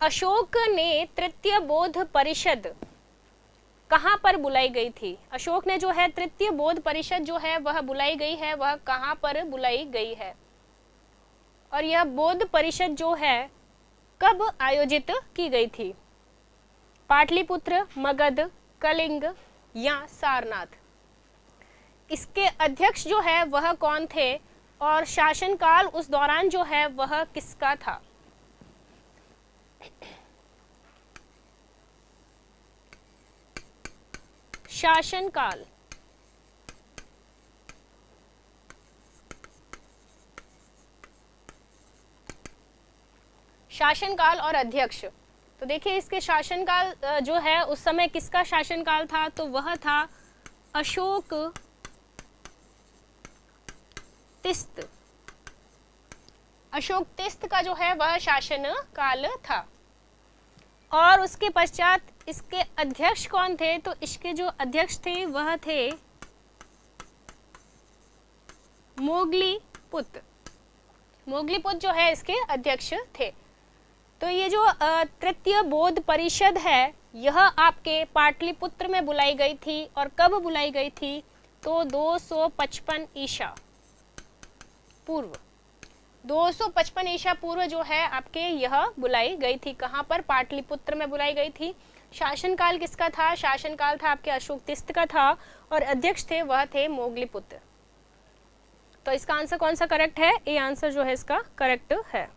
अशोक ने तृतीय बौद्ध परिषद कहाँ पर बुलाई गई थी? अशोक ने जो है तृतीय बौद्ध परिषद जो है वह बुलाई गई है, वह कहाँ पर बुलाई गई है? और यह बौद्ध परिषद जो है कब आयोजित की गई थी? पाटलिपुत्र, मगध, कलिंग या सारनाथ? इसके अध्यक्ष जो है वह कौन थे और शासनकाल उस दौरान जो है वह किसका था? शासनकाल, शासनकाल और अध्यक्ष। तो देखिए इसके शासनकाल जो है उस समय किसका शासनकाल था? तो वह था अशोक तिस्त। अशोक तिस्त का जो है वह शासन काल था। और उसके पश्चात इसके अध्यक्ष कौन थे? तो इसके जो अध्यक्ष थे वह थे मोगलीपुत्र। मोगलीपुत्र जो है इसके अध्यक्ष थे। तो ये जो तृतीय बौद्ध परिषद है यह आपके पाटलिपुत्र में बुलाई गई थी। और कब बुलाई गई थी? तो 255 ईसा पूर्व। 255 ईसा पूर्व जो है आपके यह बुलाई गई थी। कहाँ पर? पाटलिपुत्र में बुलाई गई थी। शासनकाल किसका था? शासनकाल था आपके अशोक तिस्त का था और अध्यक्ष थे वह थे मोगलीपुत्र। तो इसका आंसर कौन सा करेक्ट है? ए आंसर जो है इसका करेक्ट है।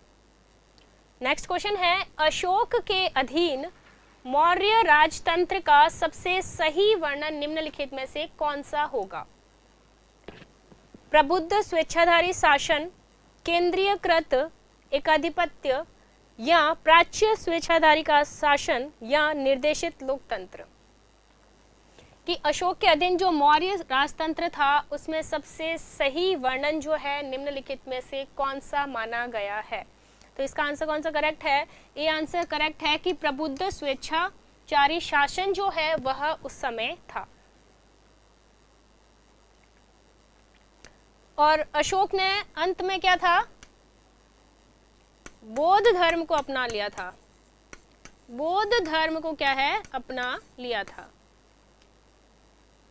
नेक्स्ट क्वेश्चन है, अशोक के अधीन मौर्य राजतंत्र का सबसे सही वर्णन निम्नलिखित में से कौन सा होगा? प्रबुद्ध स्वेच्छाधारी शासन, केंद्रीयकृत एकाधिपत्य या प्राच्य स्वेच्छाधारी का शासन या निर्देशित लोकतंत्र? कि अशोक के अधीन जो मौर्य राजतंत्र था उसमें सबसे सही वर्णन जो है निम्नलिखित में से कौन सा माना गया है? तो इसका आंसर कौन सा करेक्ट है? ये आंसर करेक्ट है कि प्रबुद्ध स्वेच्छाचारी शासन जो है वह उस समय था। और अशोक ने अंत में क्या था? बौद्ध धर्म को अपना लिया था। बौद्ध धर्म को क्या है? अपना लिया था।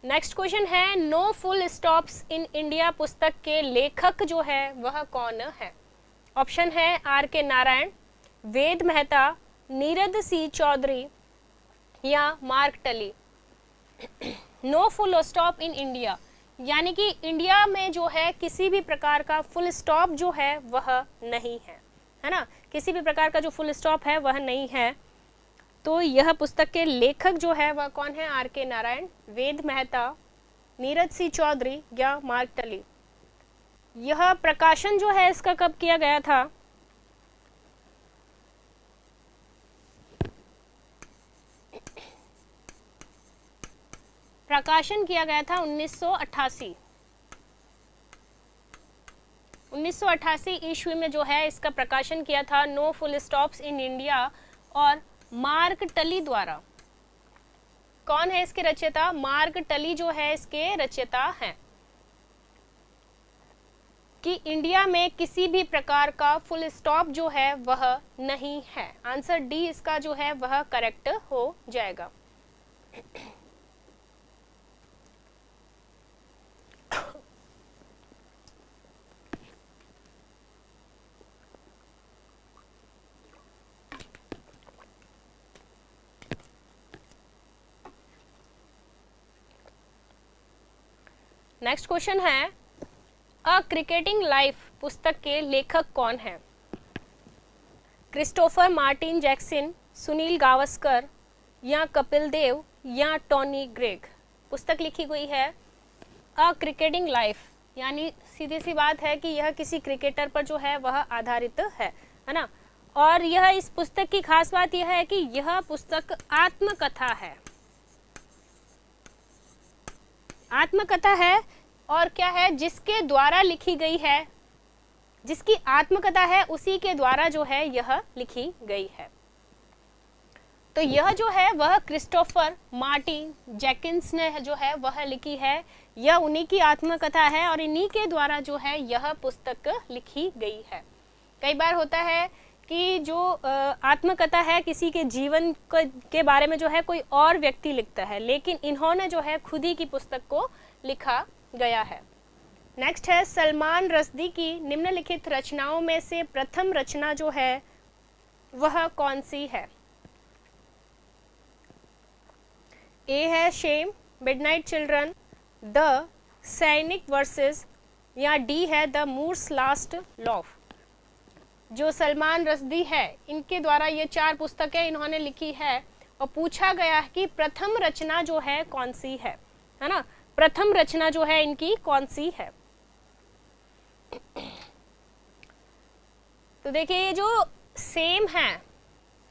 नेक्स्ट क्वेश्चन है, no full stops in India पुस्तक के लेखक जो है वह कौन है? ऑप्शन है आर के नारायण, वेद मेहता, नीरद सी चौधरी या Mark Tully. No full stop in India यानी कि इंडिया में जो है किसी भी प्रकार का फुल स्टॉप जो है वह नहीं है ना? किसी भी प्रकार का जो फुल स्टॉप है वह नहीं है। तो यह पुस्तक के लेखक जो है वह कौन है? आर के नारायण, वेद मेहता, नीरज सी चौधरी या मार्क टली। यह प्रकाशन जो है इसका कब किया गया था? प्रकाशन किया गया था 1988। 1988 ईस्वी में जो है इसका प्रकाशन किया था no full stops in India और मार्क टली द्वारा। कौन है इसके रचयिता? मार्क टली जो है इसके रचयिता हैं। कि इंडिया में किसी भी प्रकार का फुल स्टॉप जो है वह नहीं है। आंसर डी इसका जो है वह करेक्ट हो जाएगा। नेक्स्ट क्वेश्चन है, अ क्रिकेटिंग लाइफ पुस्तक के लेखक कौन है? Christopher Martin Jackson, Sunil Gavaskar या कपिल देव या टोनी ग्रेग। पुस्तक लिखी हुई है अ क्रिकेटिंग लाइफ, यानी सीधी सी बात है कि यह किसी क्रिकेटर पर जो है वह आधारित है ना? और यह इस पुस्तक की खास बात यह है कि यह पुस्तक आत्मकथा है। आत्मकथा है और क्या है? जिसके द्वारा लिखी गई है, जिसकी आत्मकथा है उसी के द्वारा जो है यह लिखी गई है। तो यह जो है वह क्रिस्टोफर मार्टिन जैकिन्स ने जो है वह लिखी है। यह उन्हीं की आत्मकथा है और इन्हीं के द्वारा जो है यह पुस्तक लिखी गई है। कई बार होता है कि जो आत्मकथा है किसी के जीवन के बारे में जो है कोई और व्यक्ति लिखता है, लेकिन इन्होंने जो है खुद ही की पुस्तक को लिखा गया है। नेक्स्ट है सलमान रश्दी की निम्नलिखित रचनाओं में से प्रथम रचना जो है वह कौन सी है? ए है शेम, मिडनाइट चिल्ड्रन, द सैनिक वर्सेस, या डी है द मूर्स लास्ट लॉफ। जो सलमान रश्दी है इनके द्वारा ये 4 पुस्तकें इन्होंने लिखी है और पूछा गया है कि प्रथम रचना जो है कौन सी है ना, प्रथम रचना जो है इनकी कौन सी है। तो देखिए ये जो सेम है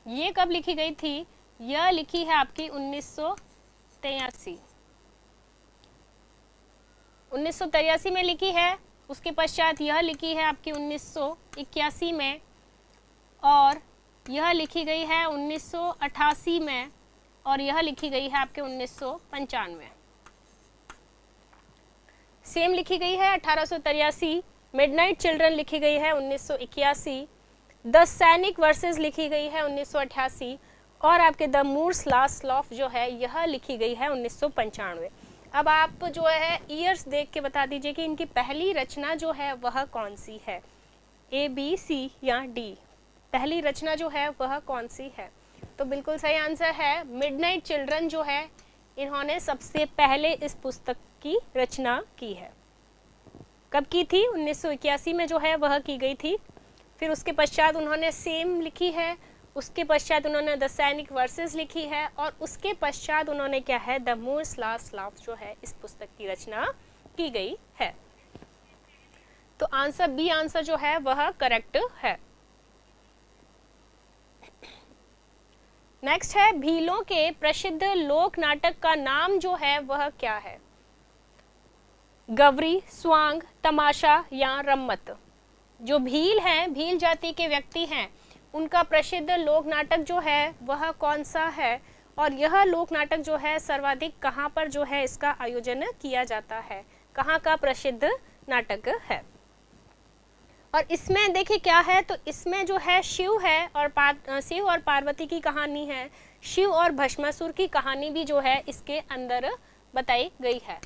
ये कब लिखी गई थी? यह लिखी है आपकी 1983 में लिखी है। उसके पश्चात यह लिखी है आपकी 1981 में, और यह लिखी गई है 1988 में, और यह लिखी गई है आपके 1995। सेम लिखी गई है 1883, मिडनाइट चिल्ड्रन लिखी गई है 1981, द सैनिक वर्सेस लिखी गई है 1988, और आपके द मूर्स लास्ट लॉफ जो है यह लिखी गई है 1995। अब आप जो है ईयर्स देख के बता दीजिए कि इनकी पहली रचना जो है वह कौन सी है, ए बी सी या डी। पहली रचना जो है वह कौन सी है? तो बिल्कुल सही आंसर है मिडनाइट चिल्ड्रन जो है इन्होंने सबसे पहले इस पुस्तक की रचना की है। कब की थी? 1981 में जो है वह की गई थी। फिर उसके पश्चात उन्होंने सेम लिखी है, उसके पश्चात उन्होंने द सैनिक वर्सेस लिखी है, और उसके पश्चात उन्होंने क्या है द मूर्स लास्ट लॉफ जो है इस पुस्तक की रचना की गई है। तो आंसर बी आंसर जो है वह करेक्ट है। नेक्स्ट है भीलों के प्रसिद्ध लोक नाटक का नाम जो है वह क्या है? गवरी, स्वांग, तमाशा या रम्मत। जो भील हैं, भील जाति के व्यक्ति हैं, उनका प्रसिद्ध लोक नाटक जो है वह कौन सा है, और यह लोक नाटक जो है सर्वाधिक कहाँ पर जो है इसका आयोजन किया जाता है, कहाँ का प्रसिद्ध नाटक है? और इसमें देखिए क्या है, तो इसमें जो है शिव है और शिव और पार्वती की कहानी है, शिव और भस्मासुर की कहानी भी जो है इसके अंदर बताई गई है।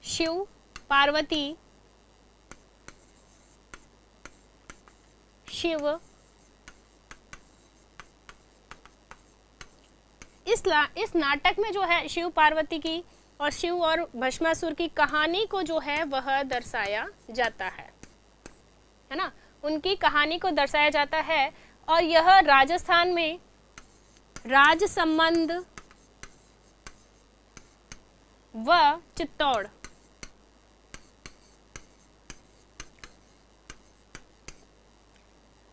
शिव, पार्वती, शिव, इस नाटक में जो है शिव पार्वती की और शिव और भस्मासुर की कहानी को जो है वह दर्शाया जाता है ना, उनकी कहानी को दर्शाया जाता है। और यह राजस्थान में राज संबंध व चित्तौड़,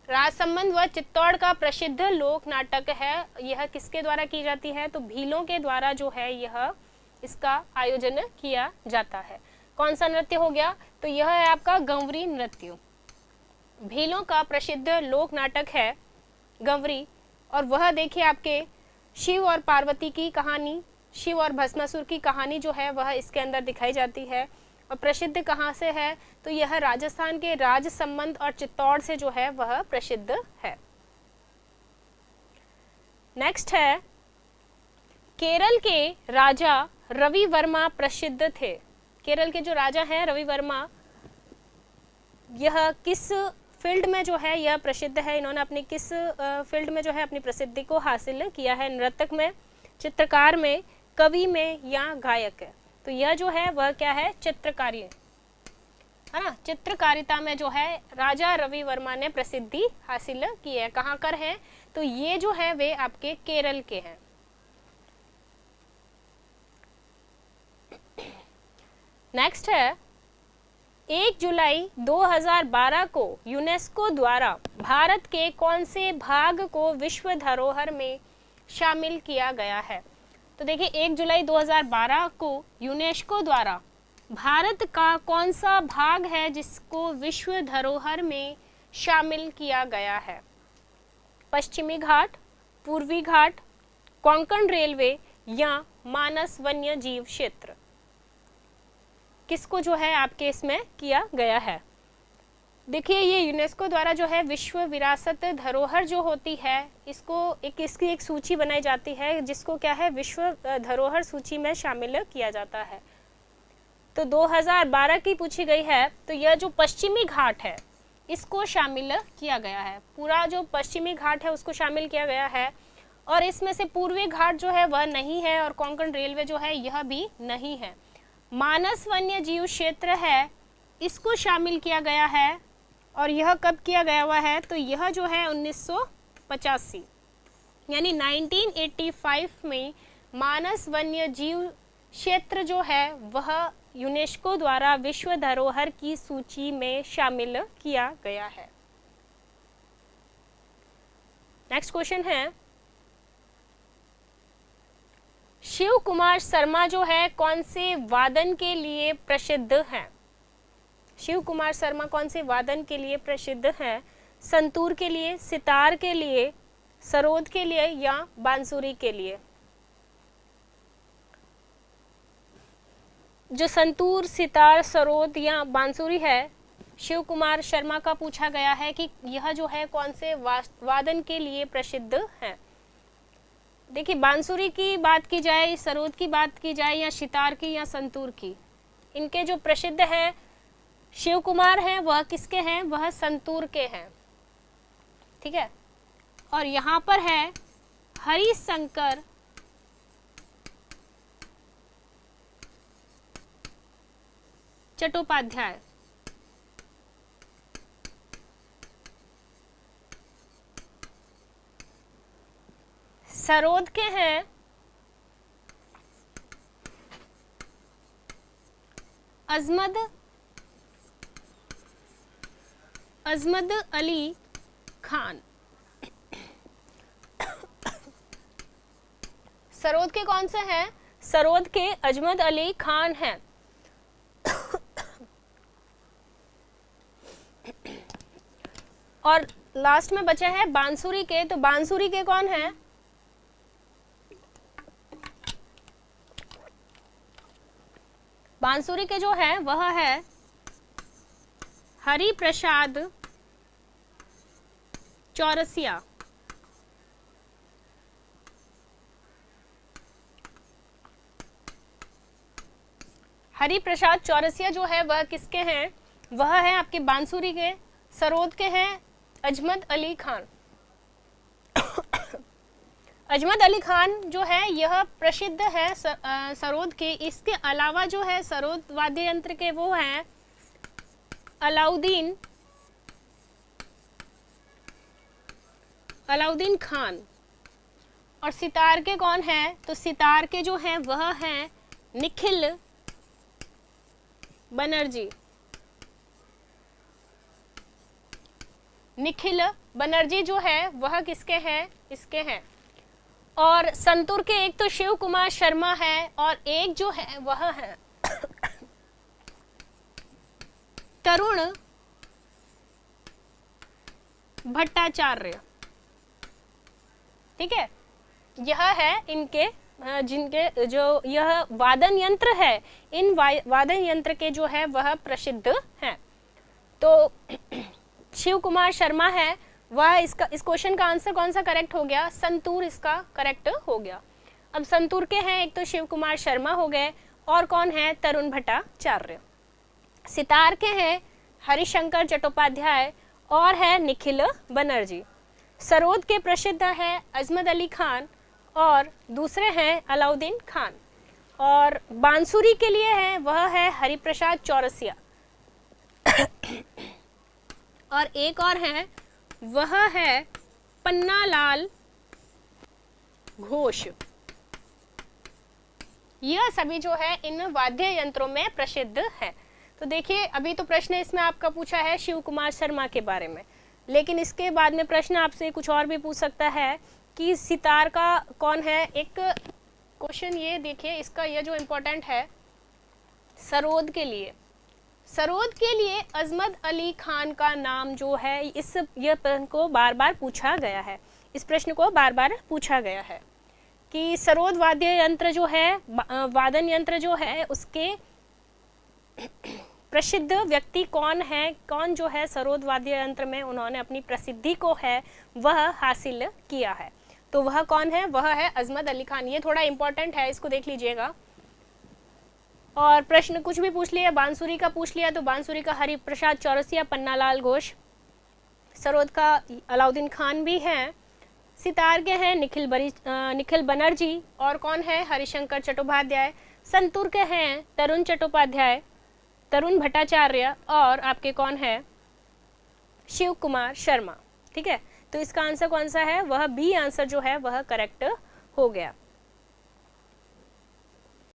राजसंबंध व चित्तौड़ का प्रसिद्ध लोक नाटक है। यह किसके द्वारा की जाती है? तो भीलों के द्वारा जो है यह इसका आयोजन किया जाता है। कौन सा नृत्य हो गया? तो यह है आपका गंवरी नृत्य। भीलों का प्रसिद्ध लोक नाटक है गंवरी, और वह देखिए आपके शिव और पार्वती की कहानी, शिव और भस्मासुर की कहानी जो है वह इसके अंदर दिखाई जाती है। और प्रसिद्ध कहाँ से है? तो यह राजस्थान के राज संबंध और चित्तौड़ से जो है वह प्रसिद्ध है। नेक्स्ट है केरल के राजा रवि वर्मा प्रसिद्ध थे। केरल के जो राजा हैं रवि वर्मा, यह किस फील्ड में जो है यह प्रसिद्ध है? इन्होंने अपनी किस फील्ड में जो है अपनी प्रसिद्धि को हासिल किया है? नर्तक में, चित्रकार में, कवि में या गायक है? तो यह जो है वह क्या है? चित्रकारी है ना, चित्रकारिता में जो है राजा रवि वर्मा ने प्रसिद्धि हासिल की है। कहाँ कर हैं? तो ये जो है वे आपके केरल के हैं। नेक्स्ट है 1 जुलाई 2012 को यूनेस्को द्वारा भारत के कौन से भाग को विश्व धरोहर में शामिल किया गया है? तो देखिए 1 जुलाई 2012 को यूनेस्को द्वारा भारत का कौन सा भाग है जिसको विश्व धरोहर में शामिल किया गया है? पश्चिमी घाट, पूर्वी घाट, कोंकण रेलवे या मानस वन्य जीव क्षेत्र? किसको जो है आपके इसमें किया गया है? देखिए ये यूनेस्को द्वारा जो है विश्व विरासत धरोहर जो होती है इसको इसकी एक सूची बनाई जाती है जिसको क्या है विश्व धरोहर सूची में शामिल किया जाता है। तो 2012 की पूछी गई है, तो यह जो पश्चिमी घाट है इसको शामिल किया गया है, पूरा जो पश्चिमी घाट है उसको शामिल किया गया है। और इसमें से पूर्वी घाट जो है वह नहीं है और कोंकण रेलवे जो है यह भी नहीं है। मानस वन्य जीव क्षेत्र है इसको शामिल किया गया है और यह कब किया गया हुआ है, तो यह जो है 1985 यानी 1985 में मानस वन्य जीव क्षेत्र जो है वह यूनेस्को द्वारा विश्व धरोहर की सूची में शामिल किया गया है। नेक्स्ट क्वेश्चन है, शिव कुमार शर्मा जो है कौन से वादन के लिए प्रसिद्ध हैं? शिव कुमार शर्मा कौन से वादन के लिए प्रसिद्ध हैं? संतूर के लिए, सितार के लिए, सरोद के लिए या बांसुरी के लिए? जो संतूर, सितार, सरोद या बांसुरी है शिव कुमार शर्मा का पूछा गया है कि यह जो है कौन से वादन के लिए प्रसिद्ध है। देखिए बांसुरी की बात की जाए, सरोद की बात की जाए या सितार की या संतूर की, इनके जो प्रसिद्ध है शिव कुमार हैं वह किसके हैं? वह संतूर के हैं। ठीक है, और यहाँ पर है हरिशंकर चट्टोपाध्याय। सरोद के हैं अजमद अली खान। सरोद के कौन से हैं? सरोद के अजमद अली खान हैं। और लास्ट में बचे हैं बांसुरी के, तो बांसुरी के कौन हैं? बांसुरी के जो है वह है हरि प्रसाद चौरसिया। हरि प्रसाद चौरसिया जो है वह किसके हैं? वह है आपके बांसुरी के। सरोद के हैं अजमद अली खान। अजमद अली खान जो है यह प्रसिद्ध है सरोद के। इसके अलावा जो है सरोद वाद्य यंत्र के वो हैं अलाउद्दीन खान। और सितार के कौन है? तो सितार के जो हैं वह हैं निखिल बनर्जी। निखिल बनर्जी जो है वह किसके हैं? इसके हैं। और संतूर के एक तो शिव कुमार शर्मा है और एक जो है वह है तरुण भट्टाचार्य। ठीक है, यह है इनके जिनके जो यह वादन यंत्र है, इन वादन यंत्र के जो है वह प्रसिद्ध हैं। तो शिव कुमार शर्मा है वह इस क्वेश्चन का आंसर कौन सा करेक्ट हो गया? संतूर इसका करेक्ट हो गया। अब संतूर के हैं एक तो शिव कुमार शर्मा हो गए और कौन है? तरुण भट्टाचार्य। सितार के हैं हरिशंकर चट्टोपाध्याय और है निखिल बनर्जी। सरोद के प्रसिद्ध है अजमद अली खान और दूसरे हैं अलाउद्दीन खान। और बांसुरी के लिए है वह है हरिप्रसाद चौरसिया। और एक और है वह है पन्नालाल घोष। यह सभी जो है इन वाद्य यंत्रों में प्रसिद्ध है। तो देखिए अभी तो प्रश्न इसमें आपका पूछा है शिव कुमार शर्मा के बारे में, लेकिन इसके बाद में प्रश्न आपसे कुछ और भी पूछ सकता है कि सितार का कौन है। एक क्वेश्चन ये देखिए, इसका ये जो इम्पोर्टेंट है सरोद के लिए, सरोद के लिए अजमद अली खान का नाम जो है यह प्रश्न को बार बार पूछा गया है। इस प्रश्न को बार बार पूछा गया है कि सरोद वाद्य यंत्र जो है, वादन यंत्र जो है, उसके प्रसिद्ध व्यक्ति कौन है, कौन जो है सरोद वाद्य यंत्र में उन्होंने अपनी प्रसिद्धि को है वह हासिल किया है, तो वह कौन है, वह है अजमत अली खान। ये थोड़ा इंपॉर्टेंट है, इसको देख लीजिएगा। और प्रश्न कुछ भी पूछ लिया, बांसुरी का पूछ लिया तो बांसुरी का हरिप्रसाद चौरसिया, पन्नालाल घोष। सरोद का अलाउद्दीन खान भी हैं। सितार के हैं निखिल बनर्जी, और कौन है, हरिशंकर चट्टोपाध्याय। संतूर के हैं तरुण चट्टोपाध्याय, तरुण भट्टाचार्य, और आपके कौन है, शिव कुमार शर्मा। ठीक है, तो इसका आंसर कौन सा है, वह बी आंसर जो है वह करेक्ट हो गया।